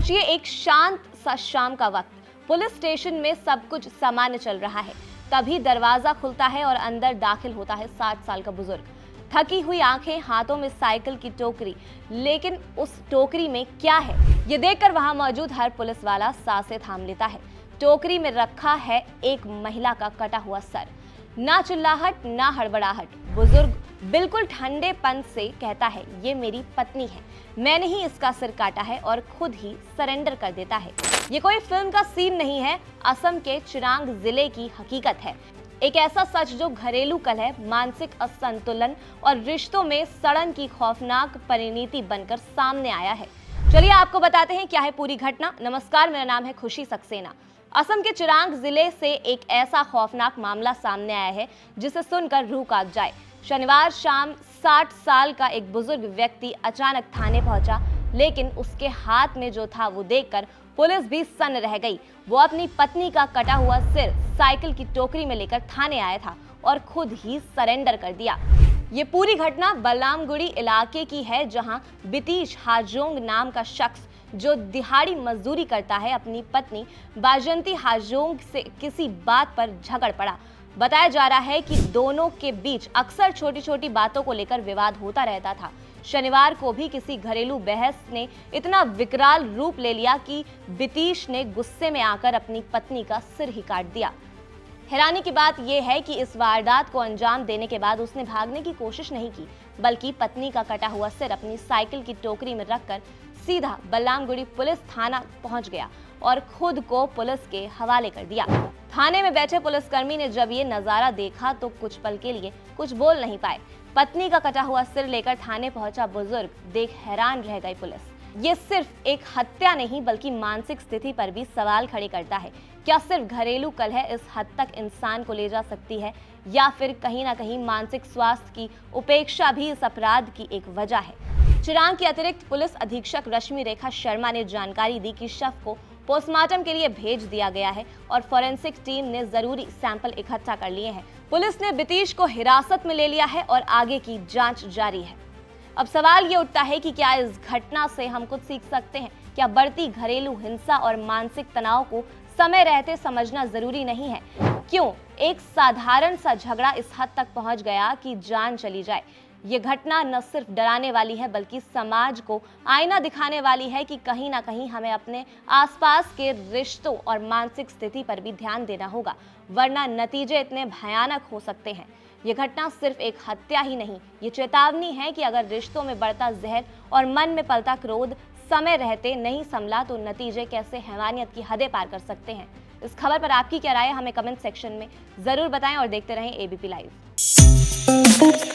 सोचिए, एक शांत सा शाम का वक्त, पुलिस स्टेशन में सब कुछ सामान्य चल रहा है। तभी दरवाजा खुलता है और अंदर दाखिल होता है 60 साल का बुजुर्ग। थकी हुई आंखें, हाथों में साइकिल की टोकरी। लेकिन उस टोकरी में क्या है, ये देखकर वहां मौजूद हर पुलिस वाला सांसें थाम लेता है। टोकरी में रखा है एक महिला का कटा हुआ सर। ना चिल्लाहट, ना हड़बड़ाहट। बुजुर्ग बिल्कुल ठंडेपन से कहता है, ये मेरी पत्नी है, मैंने ही इसका सिर काटा है, और खुद ही सरेंडर कर देता है। ये कोई फिल्म का सीन नहीं है, असम के चिरांग जिले की हकीकत है। एक ऐसा सच जो घरेलू कलह, मानसिक असंतुलन और रिश्तों में सड़न की खौफनाक परिणति बनकर सामने आया है। चलिए आपको बताते हैं क्या है पूरी घटना। नमस्कार, मेरा नाम है खुशी सक्सेना। असम के चिरांग जिले से एक ऐसा खौफनाक मामला सामने आया है जिसे सुनकर रूह कांप जाए। शनिवार शाम 60 साल का एक बुजुर्ग व्यक्ति अचानक थाने पहुंचा, लेकिन उसके हाथ में जो था वो देखकर पुलिस भी सन्न रह गई। वो अपनी पत्नी का कटा हुआ सिर साइकिल की टोकरी में लेकर थाने आया था और खुद ही सरेंडर कर दिया। ये पूरी घटना बलामगुड़ी इलाके की है, जहां बितीश हाजोंग नाम का शख्स, जो दिहाड़ी मजदूरी करता है, अपनी पत्नी बाजंती हाजोंग से किसी बात पर झगड़ पड़ा। बताया जा रहा है कि दोनों के बीच अक्सर छोटी छोटी बातों को लेकर विवाद होता रहता था। शनिवार को भी किसी घरेलू बहस ने इतना विकराल रूप ले लिया कि बितीश ने गुस्से में आकर अपनी पत्नी का सिर ही काट दिया। हैरानी की बात यह है कि इस वारदात को अंजाम देने के बाद उसने भागने की कोशिश नहीं की, बल्कि पत्नी का कटा हुआ सिर अपनी साइकिल की टोकरी में रखकर सीधा बलामगुड़ी पुलिस थाना पहुंच गया और खुद को पुलिस के हवाले कर दिया। थाने में बैठे पुलिसकर्मी ने जब ये नजारा देखा तो कुछ पल के लिए कुछ बोल नहीं पाए। पत्नी का कटा हुआ सिर लेकर थाने पहुंचा बुजुर्ग देख हैरान रह गई पुलिस। ये सिर्फ एक हत्या नहीं, बल्कि मानसिक स्थिति पर भी सवाल खड़े करता है। क्या सिर्फ घरेलू कलह इस हद तक इंसान को ले जा सकती है, या फिर कहीं ना कहीं मानसिक स्वास्थ्य की उपेक्षा भी इस अपराध की एक वजह है? चिरांग की अतिरिक्त पुलिस अधीक्षक रश्मि रेखा शर्मा ने जानकारी दी कि शव को पोस्टमार्टम के लिए भेज दिया गया है और फॉरेंसिक टीम ने जरूरी सैंपल इकट्ठा कर लिए हैं। पुलिस ने बितीश को हिरासत में ले लिया है और आगे की जांच जारी है। अब सवाल ये उठता है कि क्या इस घटना से हम कुछ सीख सकते हैं? क्या बढ़ती घरेलू हिंसा और मानसिक तनाव को समय रहते समझना जरूरी नहीं है? क्यों एक साधारण सा झगड़ा इस हद तक पहुंच गया कि जान चली जाए? ये घटना न सिर्फ डराने वाली है, बल्कि समाज को आईना दिखाने वाली है कि कहीं ना कहीं हमें अपने आसपास के रिश्तों और मानसिक स्थिति पर भी ध्यान देना होगा, वरना नतीजे इतने भयानक हो सकते हैं। ये घटना सिर्फ एक हत्या ही नहीं, ये चेतावनी है कि अगर रिश्तों में बढ़ता जहर और मन में पलता क्रोध समय रहते नहीं संभला तो नतीजे कैसे हैवानियत की हदें पार कर सकते हैं। इस खबर पर आपकी क्या राय है, हमें कमेंट सेक्शन में जरूर बताएं और देखते रहें एबीपी लाइव।